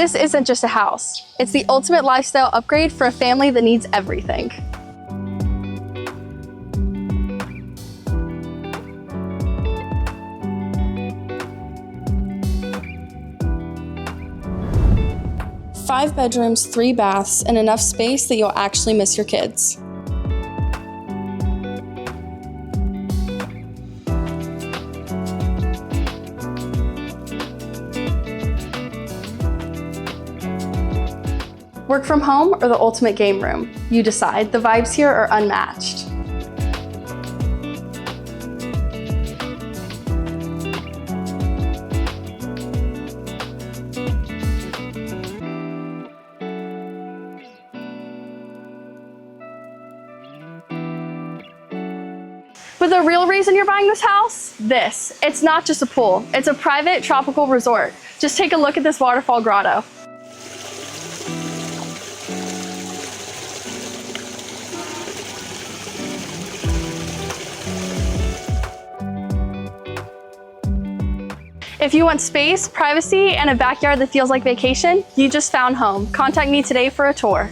This isn't just a house. It's the ultimate lifestyle upgrade for a family that needs everything. Five bedrooms, 3 baths, and enough space that you'll actually miss your kids. Work from home or the ultimate game room? You decide. The vibes here are unmatched. But the real reason you're buying this house? This. It's not just a pool. It's a private tropical resort. Just take a look at this Waterfall Grotto. If you want space, privacy, and a backyard that feels like vacation, you just found home. Contact me today for a tour.